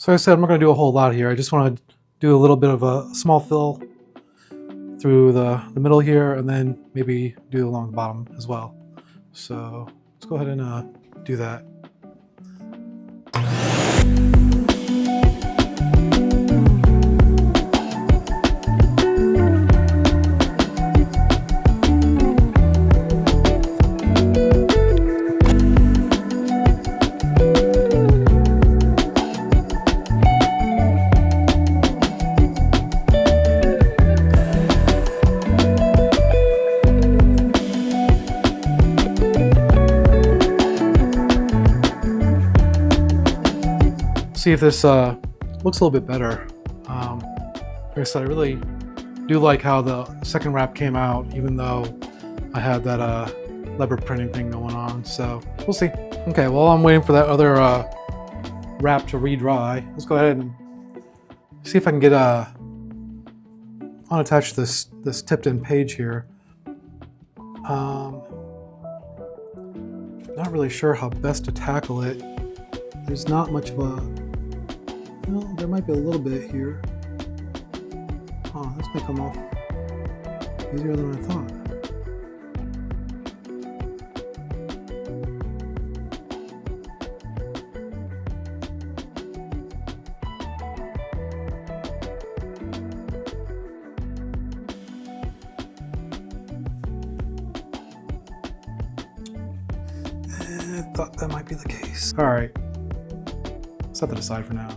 So I said I'm not going to do a whole lot here. I just want to do a little bit of a small fill through the middle here, and then maybe do along the bottom as well. So let's go ahead and do that. See if this looks a little bit better. Like I said, I really do like how the second wrap came out, even though I had that leopard printing thing going on. So we'll see. Okay, while I'm waiting for that other wrap to re-dry, let's go ahead and see if I can get unattach this tipped-in page here. Not really sure how best to tackle it. There's not much of a... Well, there might be a little bit here. Oh, this may come off easier than I thought. I thought that might be the case. All right, set that aside for now.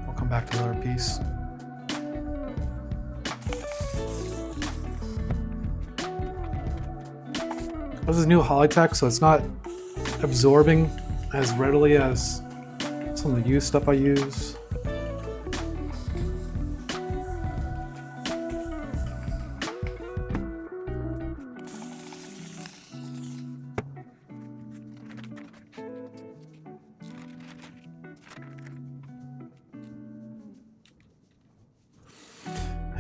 I'll come back to the other piece. This is new Holotext, so it's not absorbing as readily as some of the used stuff I use.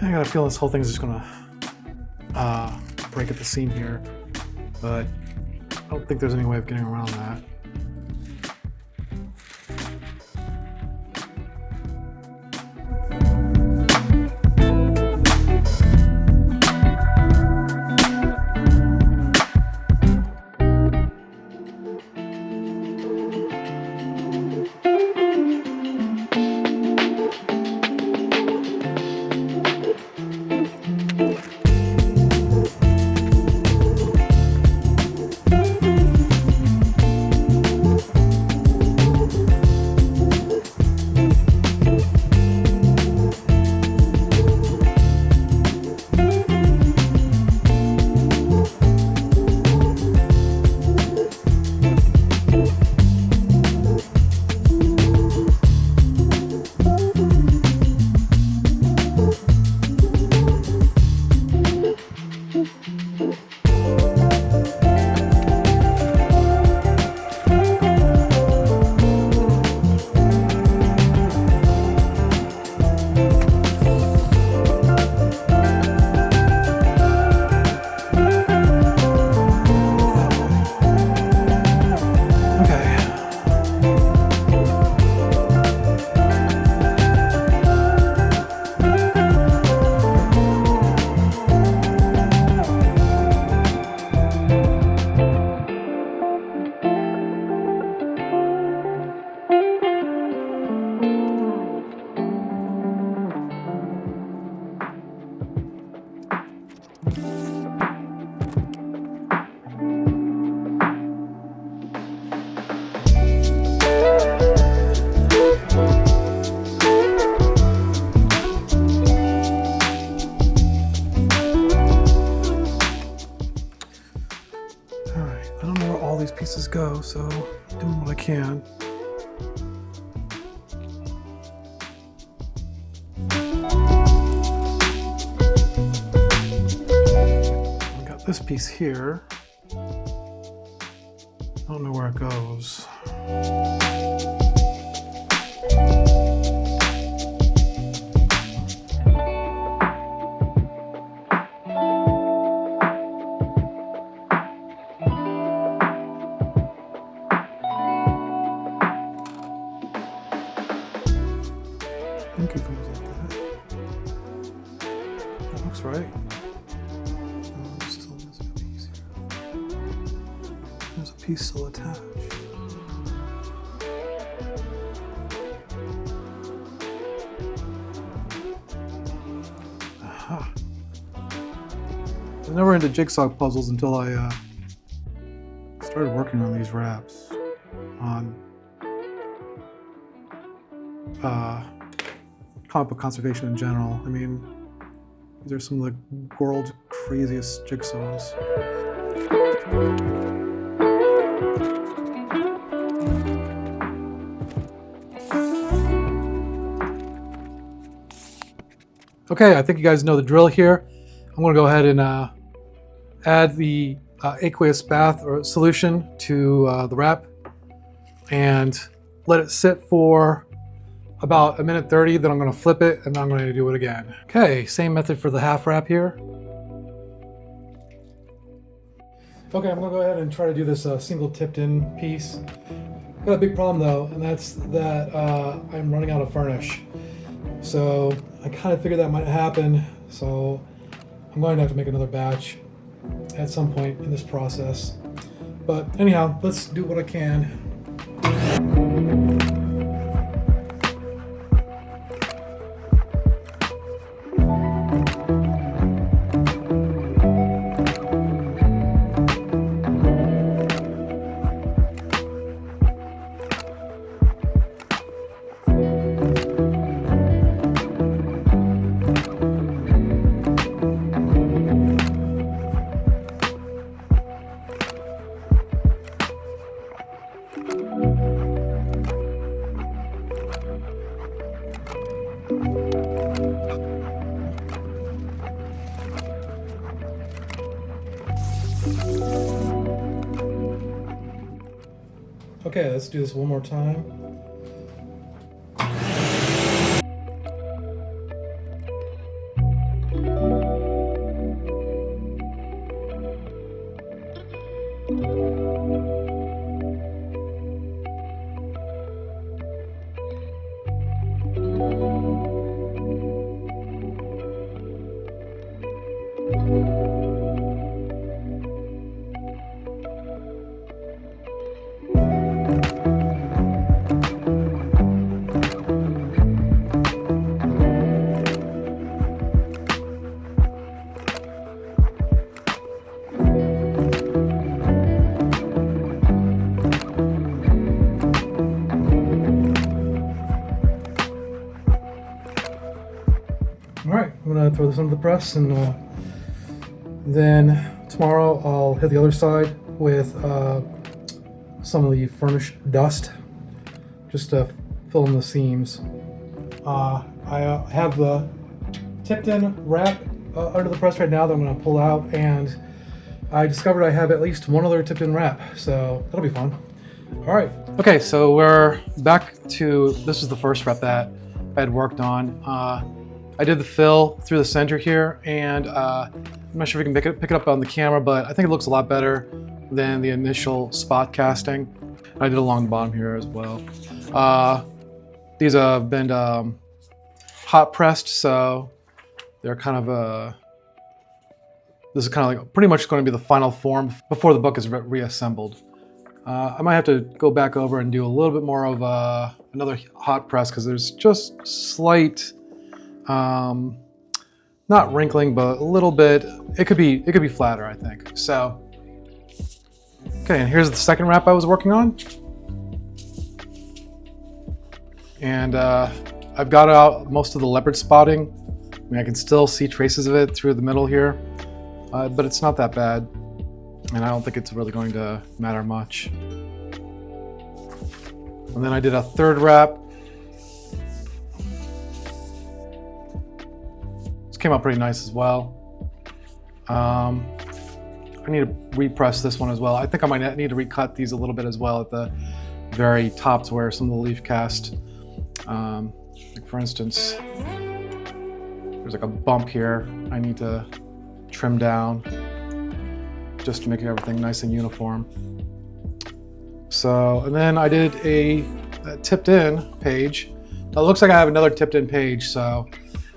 I got a feeling this whole thing's just gonna break at the seam here, but I don't think there's any way of getting around that. pieces go, so doing what I can. I got this piece here. don't know where it goes. I think it goes like that. That looks right. Oh, I'm still missing a piece here. There's a piece still attached. Aha. I was never into jigsaw puzzles until I started working on these wraps on comic book conservation in general. I mean, these are some of the world's craziest jigsaws. Okay, I think you guys know the drill here. I'm going to go ahead and add the aqueous bath or solution to the wrap and let it sit for about 1:30. Then I'm going to flip it and I'm going to do it again. Okay, same method for the half wrap here. Okay, I'm going to go ahead and try to do this single tipped in piece. Got a big problem though, and that's that I'm running out of furnish. So I kind of figured that might happen. So I'm going to have to make another batch at some point in this process. But anyhow, let's do what I can. Okay, let's do this one more time. Alright, I'm going to throw this under the press, and then tomorrow I'll hit the other side with some of the furnish dust, just to fill in the seams. I have the tipped in wrap under the press right now that I'm going to pull out, and I discovered I have at least one other tipped in wrap, so that'll be fun. Alright, okay, so we're back to, this is the first wrap that I had worked on. I did the fill through the center here, and I'm not sure if you can pick it up on the camera, but I think it looks a lot better than the initial spot casting. I did along the bottom here as well. These have been hot pressed, so they're kind of this is kind of like pretty much going to be the final form before the book is reassembled. I might have to go back over and do a little bit more of another hot press, because there's just slight not wrinkling, but a little bit. It could be flatter, I think. So, okay, and here's the second wrap I was working on, and I've got out most of the leopard spotting. I mean, I can still see traces of it through the middle here, but it's not that bad, and I don't think it's really going to matter much. And then I did a third wrap. Came out pretty nice as well. I need to repress this one as well. I think I might need to recut these a little bit as well at the very tops where some of the leaf cast, like for instance, there's like a bump here I need to trim down just to make everything nice and uniform. So, and then I did a tipped in page. Now it looks like I have another tipped in page, so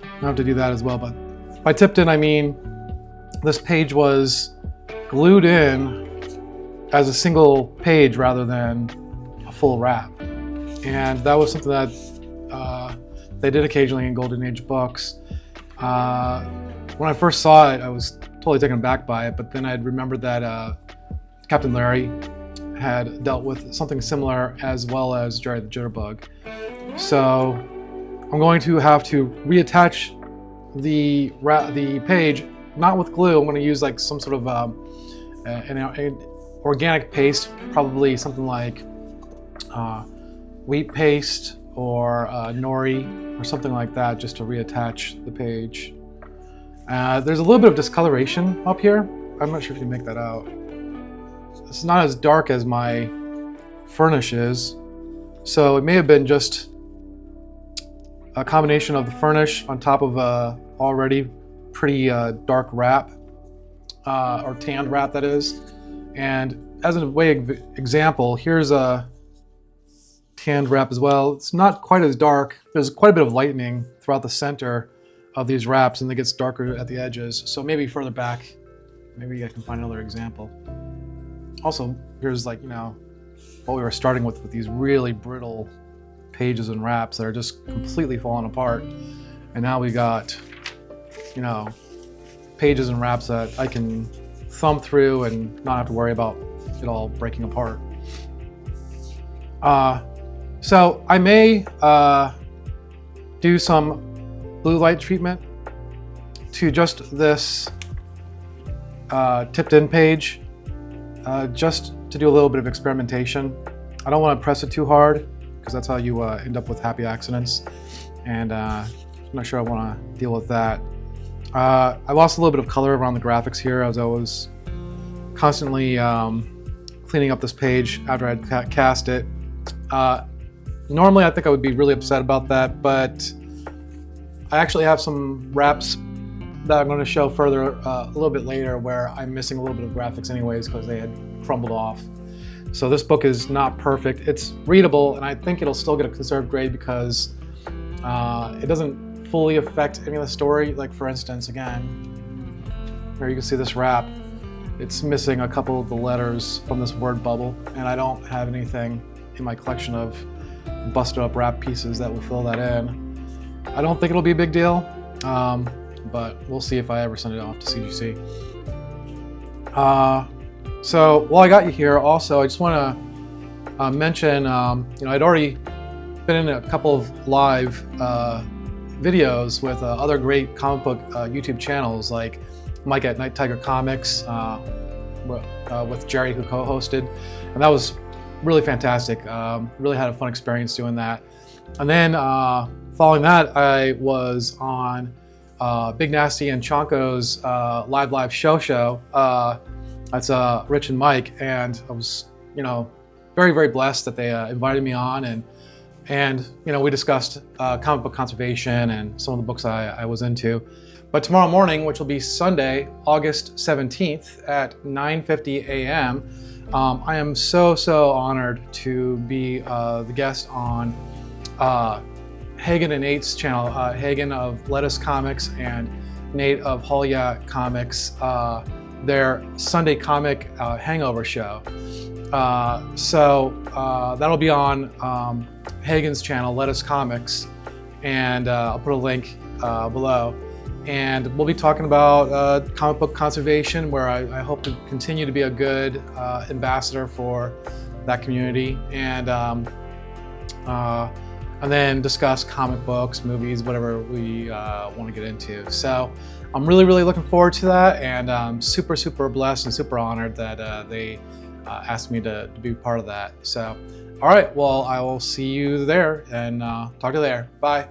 I have to do that as well. But by tipped in, I mean this page was glued in as a single page rather than a full wrap. And that was something that they did occasionally in Golden Age books. When I first saw it, I was totally taken aback by it, but then I'd remembered that Captain Larry had dealt with something similar, as well as Jerry the Jitterbug. So I'm going to have to reattach the page, not with glue. I'm going to use like some sort of an organic paste, probably something like wheat paste or nori or something like that, just to reattach the page. There's a little bit of discoloration up here. I'm not sure if you can make that out. It's not as dark as my furnish is, so it may have been just a combination of the furnish on top of a already pretty dark wrap, or tanned wrap that is. And as a way of example, here's a tanned wrap as well. It's not quite as dark. There's quite a bit of lightening throughout the center of these wraps, and it gets darker at the edges. So maybe further back, maybe I can find another example. Also, here's like, what we were starting with these really brittle pages and wraps that are just completely falling apart. And now we got, pages and wraps that I can thumb through and not have to worry about it all breaking apart. So I may do some blue light treatment to just this tipped in page, just to do a little bit of experimentation. I don't want to press it too hard because that's how you end up with happy accidents, and I'm not sure I want to deal with that. I lost a little bit of color around the graphics here as I was constantly cleaning up this page after I'd cast it. Normally I think I would be really upset about that, but I actually have some wraps that I'm going to show further a little bit later where I'm missing a little bit of graphics anyways because they had crumbled off. So this book is not perfect. It's readable, and I think it'll still get a conserved grade because it doesn't fully affect any of the story. Like for instance, again, here you can see this wrap. It's missing a couple of the letters from this word bubble, and I don't have anything in my collection of busted up wrap pieces that will fill that in. I don't think it'll be a big deal, but we'll see if I ever send it off to CGC. So while I got you here, also I just want to mention, I'd already been in a couple of live videos with other great comic book YouTube channels like Mike at Night Tiger Comics with Jerry, who co-hosted, and that was really fantastic. Really had a fun experience doing that. And then following that, I was on Big Nasty and Chonko's live show. That's Rich and Mike, and I was, very, very blessed that they invited me on, and we discussed comic book conservation and some of the books I was into. But tomorrow morning, which will be Sunday, August 17th at 9:50 a.m., I am so honored to be the guest on Hagan and Nate's channel, Hagan of Lettuce Comics and Nate of Hollyat Comics, their Sunday Comic Hangover Show. So that'll be on Hagan's channel, Lettuce Comics, and I'll put a link below. And we'll be talking about comic book conservation, where I hope to continue to be a good ambassador for that community, and then discuss comic books, movies, whatever we want to get into. So I'm really looking forward to that, and I'm super blessed and super honored that they asked me to be part of that. So, all right, well, I will see you there, and talk to you later. Bye.